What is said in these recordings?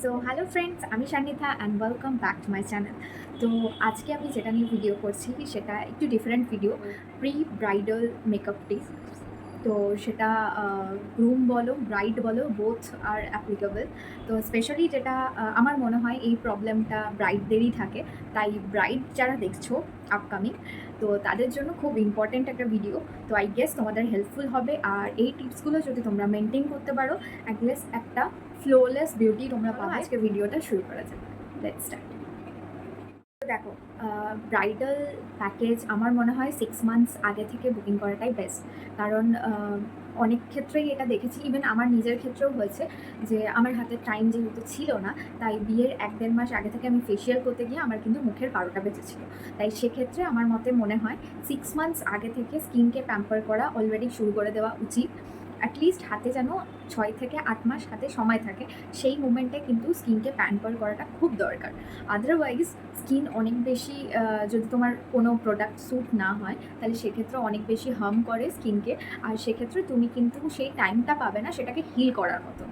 So hello friends, আমি Shanitha and welcome back to my channel. তো আজকে আমি যেটা নিয়ে ভিডিও করছি সেটা একটু different video, pre bridal makeup tips. তো সেটা গ্রুম বলো ব্রাইড বলো বোথ আর অ্যাপ্লিকেবল। তো স্পেশালি যেটা আমার মনে হয় এই প্রবলেমটা ব্রাইডদেরই থাকে, তাই ব্রাইড যারা দেখছো আপকামিং, তো তাদের জন্য খুব ইম্পর্ট্যান্ট একটা ভিডিও। তো আই গেস তোমাদের হেল্পফুল হবে, আর এই টিপসগুলো যদি তোমরা মেনটেন করতে পারো অ্যাটলিস্ট একটা ফ্লোলেস বিউটি তোমরা পাবে। আজকে ভিডিওটা শুরু করা যাক, লেটস স্টার্ট। দেখো, ব্রাইডাল প্যাকেজ আমার মনে হয় 6 মান্থস আগে থেকে বুকিং করাটাই বেস্ট। কারণ অনেক ক্ষেত্রেই এটা দেখেছি, ইভেন আমার নিজের ক্ষেত্রেও হয়েছে যে আমার হাতে টাইম যেহেতু ছিল না, তাই বিয়ের 1-1.5 মাস আগে থেকে আমি ফেসিয়াল করতে গিয়ে আমার কিন্তু মুখের 12টা বেজেছিল। তাই সেক্ষেত্রে আমার মতে মনে হয় 6 মান্থস আগে থেকে স্কিনকে প্যাম্পার করা অলরেডি শুরু করে দেওয়া উচিত। অ্যাটলিস্ট হাতে যেন 6 থেকে 8 মাস হাতে সময় থাকে, সেই মুমেন্টে কিন্তু স্কিনকে প্যাম্পার করাটা খুব দরকার। আদারওয়াইজ স্কিন অনেক বেশি, যদি তোমার কোনো প্রোডাক্ট স্যুট না হয় তাহলে সেক্ষেত্রে অনেক বেশি হার্ম করে স্কিনকে, আর সেক্ষেত্রে তুমি কিন্তু সেই টাইমটা পাবে না সেটাকে হিল করার মতো।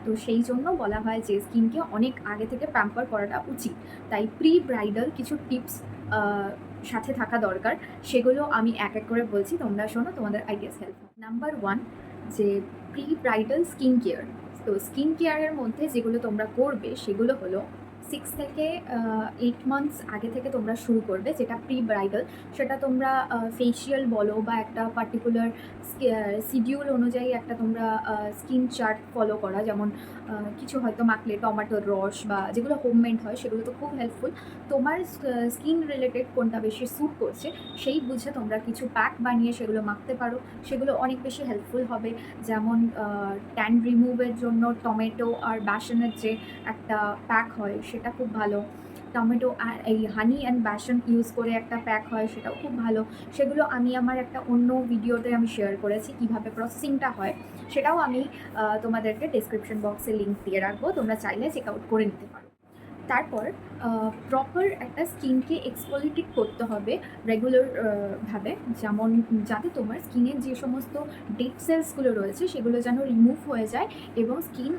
তো সেই জন্য বলা হয় যে স্কিনকে অনেক আগে থেকে প্যাম্পার করাটা উচিত। তাই প্রি ব্রাইডাল কিছু টিপস সাথে থাকা দরকার, সেগুলো আমি এক এক করে বলছি, তোমরা শোনো, তোমাদের আই গেস হেল্প। নাম্বার 1, যে প্রি ব্রাইডাল স্কিন কেয়ার। তো স্কিন কেয়ারের মধ্যে যেগুলো তোমরা করবে সেগুলো হলো 6 থেকে 8 মান্থস আগে থেকে তোমরা শুরু করবে, যেটা প্রি ব্রাইডাল। সেটা তোমরা ফেসিয়াল বলো বা একটা পার্টিকুলার শিডিউল অনুযায়ী একটা তোমরা স্কিন চার্ট ফলো করা, যেমন কিছু হয়তো মাখলে টমেটোর রস বা যেগুলো হোমমেড হয় সেগুলো তো খুব হেল্পফুল। তোমার স্কিন রিলেটেড কোনটা বেশি স্যুট করছে সেই বুঝে তোমরা কিছু প্যাক বানিয়ে সেগুলো মাখতে পারো, সেগুলো অনেক বেশি হেল্পফুল হবে। যেমন ট্যান রিমুভের জন্য টমেটো আর বেসনের যে একটা প্যাক হয় সেটা খুব ভালো। টমেটো আর এই হানি অ্যান্ড বেসন ইউজ করে একটা প্যাক হয়, সেটাও খুব ভালো। সেগুলো আমি আমার একটা অন্য ভিডিওতে আমি শেয়ার করেছি কীভাবে প্রসেসিংটা হয়, সেটাও আমি তোমাদেরকে ডিসক্রিপশন বক্সে লিঙ্ক দিয়ে রাখবো, তোমরা চাইলে চেক আউট করে নিতে পারো। তারপর প্রপার একটা স্কিনকে এক্সফোলিয়েট করতে হবে রেগুলার ভাবে, যেমন যাতে তোমার স্কিনের যে সমস্ত ডেড সেলসগুলো রয়েছে সেগুলো যেন রিমুভ হয়ে যায় এবং স্কিন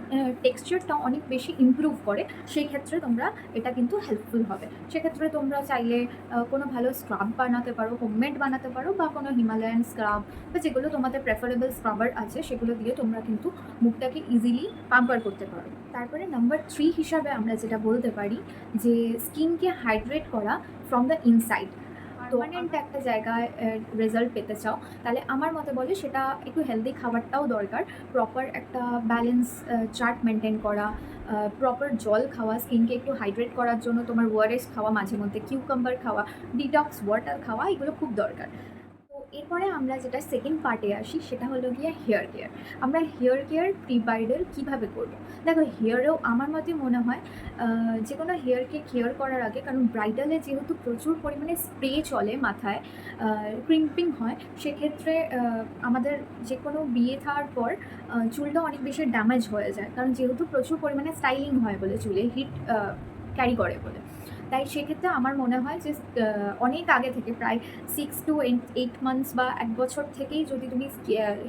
টেক্সচারটা অনেক বেশি ইমপ্রুভ করে। সেই ক্ষেত্রে তোমরা এটা কিন্তু হেল্পফুল হবে। সেক্ষেত্রে তোমরা চাইলে কোনো ভালো স্ক্রাব বানাতে পারো, হোমমেড বানাতে পারো, বা কোনো হিমালয়ান স্ক্রাব বা যেগুলো তোমাদের প্রেফারেবল স্ক্রাবার আছে সেগুলো দিয়ে তোমরা কিন্তু মুখটাকে ইজিলি পাম্পার করতে পারো। তারপরে নাম্বার 3 হিসাবে আমরা যেটা বলতে পারি যে স্কিনকে হাইড্রেট করা ফ্রম দ্য ইনসাইড। পার্মানেন্ট একটা জায়গায় রেজাল্ট পেতে চাও তাহলে আমার মতে বলে সেটা একটু হেলদি খাবারটাও দরকার। প্রপার একটা ব্যালেন্স চার্ট মেনটেন করা, প্রপার জল খাওয়া, স্কিনকে একটু হাইড্রেট করার জন্য তোমার ওআরএস খাওয়া, মাঝে মধ্যে কিউকাম্বার খাওয়া, ডিটক্স ওয়াটার খাওয়া, এগুলো খুব দরকার। তো এরপরে আমরা যেটা সেকেন্ড পার্টে আসি সেটা হলো গিয়ে হেয়ার কেয়ার। আমরা হেয়ার কেয়ার প্রি ব্রাইডাল কীভাবে করব? দেখো, হেয়ারেও আমার মতে মনে হয় যে কোনো হেয়ারকে কেয়ার করার আগে, কারণ ব্রাইডালে যেহেতু প্রচুর পরিমাণে স্প্রে চলে মাথায়, ক্রিম্পিং হয়, সেক্ষেত্রে আমাদের যে কোনো বিয়ে থাকার পর চুলটা অনেক বেশি ড্যামেজ হয়ে যায়, কারণ যেহেতু প্রচুর পরিমাণে স্টাইলিং হয় বলে, চুলে হিট ক্যারি করে বলে। তাই সেক্ষেত্রে আমার মনে হয় যে অনেক আগে থেকে, প্রায় 6 to 8 মান্থস বা 1 বছর থেকেই যদি তুমি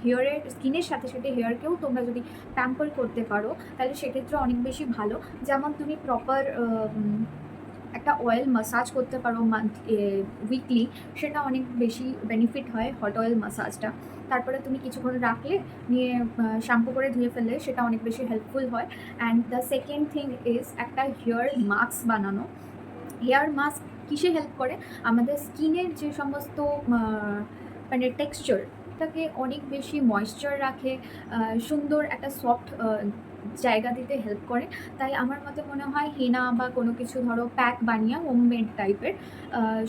হেয়ারের স্কিনের সাথে সাথে হেয়ারকেও তোমরা যদি প্যাম্পার করতে পারো তাহলে সেক্ষেত্রে অনেক বেশি ভালো। যেমন তুমি প্রপার একটা অয়েল মাসাজ করতে পারো উইকলি, সেটা অনেক বেশি বেনিফিট হয় হট অয়েল মাসাজটা। তারপরে তুমি কিছুক্ষণ রাখলে, নিয়ে শ্যাম্পু করে ধুয়ে ফেললে, সেটা অনেক বেশি হেল্পফুল হয়। And the second thing is একটা হেয়ার মাস্ক বানানো। হেয়ার মাস্ক কিসে হেল্প করে? আমাদের স্কিনের যে সমস্ত মানে টেক্সচারটাকে অনেক বেশি ময়েশ্চার রাখে, সুন্দর একটা সফট জায়গা দিতে হেল্প করে। তাই আমার মতে মনে হয় হেনা বা কোনো কিছু ধরো প্যাক বানিয়ে হোমমেড টাইপের,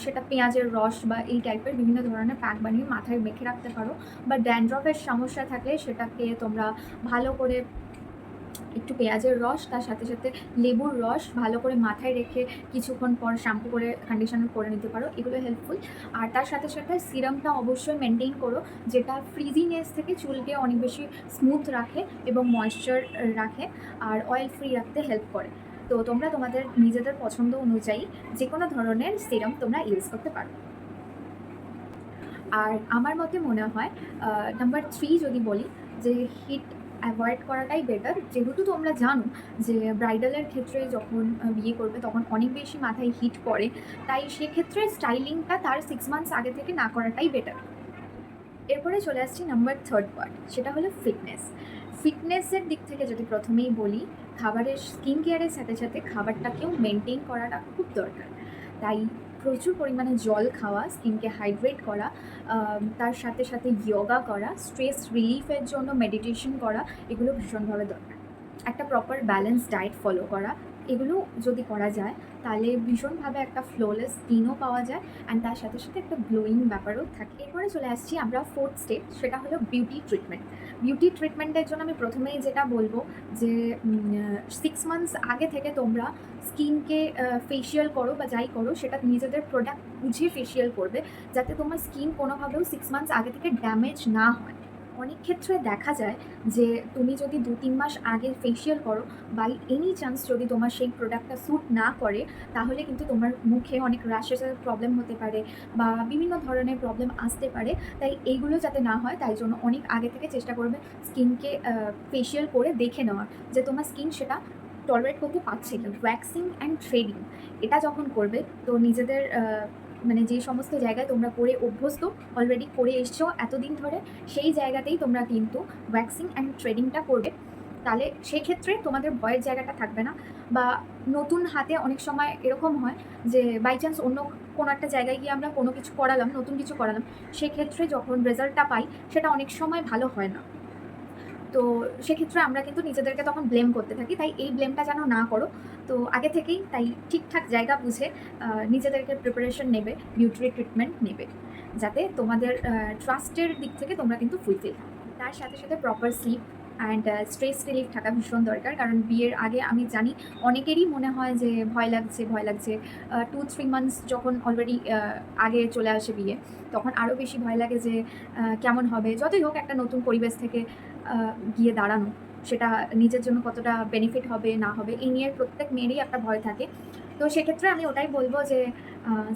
সেটা পেঁয়াজের রস বা এই টাইপের বিভিন্ন ধরনের প্যাক বানিয়ে মাথায় মেখে রাখতে পারো। বা ড্যান্ড্রফের সমস্যা থাকলে সেটাকে তোমরা ভালো করে একটু পেঁয়াজের রস, তার সাথে সাথে লেবুর রস ভালো করে মাথায় রেখে কিছুক্ষণ পর শ্যাম্পু করে কন্ডিশনার করে নিতে পারো, এগুলো হেল্পফুল। আর তার সাথে সাথে সিরামটা অবশ্যই মেনটেন করো, যেটা ফ্রিজিনেস থেকে চুলকে অনেক বেশি স্মুথ রাখে এবং ময়েশ্চার রাখে আর অয়েল ফ্রি রাখতে হেল্প করে। তো তোমরা তোমাদের নিজেদের পছন্দ অনুযায়ী যে কোনো ধরনের সিরাম তোমরা ইউজ করতে পারো। আর আমার মতে মনে হয় নাম্বার 3 যদি বলি, যে হিট অ্যাভয়েড করাটাই বেটার। যেহেতু তোমরা জানো যে ব্রাইডালের ক্ষেত্রে যখন বিয়ে করবে তখন অনেক বেশি মাথায় হিট পড়ে, তাই সেক্ষেত্রে স্টাইলিংটা তার 6 মান্থস আগে থেকে না করাটাই বেটার। এরপরে চলে আসছি নাম্বার 3rd পার্ট, সেটা হলো ফিটনেস। ফিটনেসের দিক থেকে যদি প্রথমেই বলি, খাবারের স্কিন কেয়ারের সাথে সাথে খাবারটাকেও মেনটেন করাটা খুব দরকার। তাই প্রচুর পরিমাণে জল খাওয়া, স্কিনকে হাইড্রেট করা, তার সাথে সাথে ইয়োগা করা, স্ট্রেস রিলিফের জন্য মেডিটেশন করা, এগুলো ভীষণভাবে দরকার। একটা প্রপার ব্যালেন্স ডায়েট ফলো করা, এগুলো যদি করা যায় তাহলে ভীষণভাবে একটা ফ্লোলেস স্কিনও পাওয়া যায় অ্যান্ড তার সাথে সাথে একটা গ্লোয়িং ব্যাপারও থাকে। এরপরে চলে আসছি আমরা 4th স্টেপ, সেটা হলো বিউটি ট্রিটমেন্ট। বিউটি ট্রিটমেন্টের জন্য আমি প্রথমেই যেটা বলবো যে 6 মান্থস আগে থেকে তোমরা স্কিনকে ফেসিয়াল করো বা যাই করো সেটা নিজেদের প্রোডাক্ট বুঝে ফেসিয়াল করবে, যাতে তোমার স্কিন কোনোভাবেও 6 মান্থস আগে থেকে ড্যামেজ না হয়। অনেক ক্ষেত্রে দেখা যায় যে তুমি যদি 2-3 মাস আগে ফেসিয়াল করো, বাই এনি চান্স যদি তোমার সেই প্রোডাক্টটা স্যুট না করে, তাহলে কিন্তু তোমার মুখে অনেক র্যাশেসের প্রবলেম হতে পারে বা বিভিন্ন ধরনের প্রবলেম আসতে পারে। তাই এইগুলো যাতে না হয় তাই জন্য অনেক আগে থেকে চেষ্টা করবে স্কিনকে ফেসিয়াল করে দেখে নেওয়ার যে তোমার স্কিন সেটা টলারেট করতে পারছে কি। ওয়্যাক্সিং অ্যান্ড থ্রেডিং এটা যখন করবে তো নিজেদের মানে যে সমস্ত জায়গায় তোমরা করে অভ্যস্ত, অলরেডি করে এসছো এতদিন ধরে, সেই জায়গাতেই তোমরা কিন্তু ওয়্যাক্সিং অ্যান্ড থ্রেডিংটা করবে। তাহলে সেক্ষেত্রে তোমাদের ভয়ের জায়গাটা থাকবে না। বা নতুন হাতে অনেক সময় এরকম হয় যে বাই চান্স অন্য কোনো একটা জায়গায় গিয়ে আমরা কোনো কিছু করালাম, নতুন কিছু করালাম, সেক্ষেত্রে যখন রেজাল্টটা পাই সেটা অনেক সময় ভালো হয় না। তো সেক্ষেত্রে আমরা কিন্তু নিজেদেরকে তখন ব্লেম করতে থাকি। তাই এই ব্লেমটা যেন না করো। তো আগে থেকেই তাই ঠিকঠাক জায়গা বুঝে নিজেদেরকে প্রিপারেশন নেবে, বিউটি ট্রিটমেন্ট নেবে, যাতে তোমাদের ট্রাস্টের দিক থেকে তোমরা কিন্তু ফুলফিল। তার সাথে সাথে proper sleep and stress relief থাকা ভীষণ দরকার। কারণ বিয়ের আগে আমি জানি অনেকেরই মনে হয় যে ভয় লাগছে, ভয় লাগছে। 2-3 মান্থস যখন অলরেডি আগে চলে আসে বিয়ে, তখন আরও বেশি ভয় লাগে যে কেমন হবে। যতই হোক একটা নতুন পরিবেশ থেকে গিয়ে দাঁড়ানো, সেটা নিজের জন্য কতটা বেনিফিট হবে না হবে, এই নিয়ে প্রত্যেক মেয়েরই একটা ভয় থাকে। তো সেক্ষেত্রে আমি ওটাই বলবো যে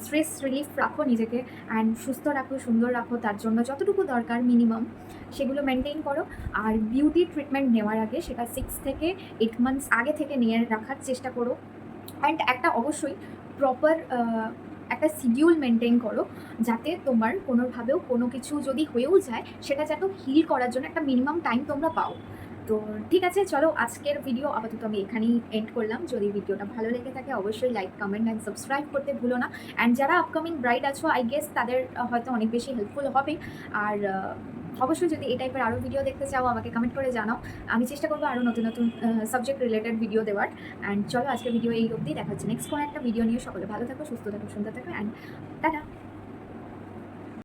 স্ট্রেস রিলিফ রাখো নিজেকে অ্যান্ড সুস্থ রাখো, সুন্দর রাখো, তার জন্য যতটুকু দরকার মিনিমাম সেগুলো মেনটেন করো। আর বিউটি ট্রিটমেন্ট নেওয়ার আগে সেটা 6 থেকে 8 মান্থস আগে থেকে নিয়ে রাখার চেষ্টা করো। অ্যান্ড একটা অবশ্যই প্রপার একটা শিডিউল মেনটেন করো, যাতে তোমার কোনোভাবেও কোনো কিছু যদি হয়েও যায় সেটা যাতে হিল করার জন্য একটা মিনিমাম টাইম তোমরা পাও। তো ঠিক আছে, চলো আজকের ভিডিও আপাতত আমি এখানেই এন্ড করলাম। যদি ভিডিওটা ভালো লেগে থাকে অবশ্যই লাইক, কমেন্ট অ্যান্ড সাবস্ক্রাইব করতে ভুলো না। অ্যান্ড যারা আপকামিং ব্রাইড আছো আই গেস তাদের হয়তো অনেক বেশি হেল্পফুল হবে। আর অবশ্যই যদি এই টাইপের আরও ভিডিও দেখতে চাও আমাকে কমেন্ট করে জানাও। আমি চেষ্টা করবো আরও নতুন নতুন সাবজেক্ট রিলেটেড ভিডিও দেওয়ার। অ্যান্ড চলো আজকের ভিডিও এই অবধি, দেখা হচ্ছে নেক্সট কোনো একটা ভিডিও নিয়ে। সকলে ভালো থাকো, সুস্থ থাকো, সুন্দর থাকো, অ্যান্ড টাটা।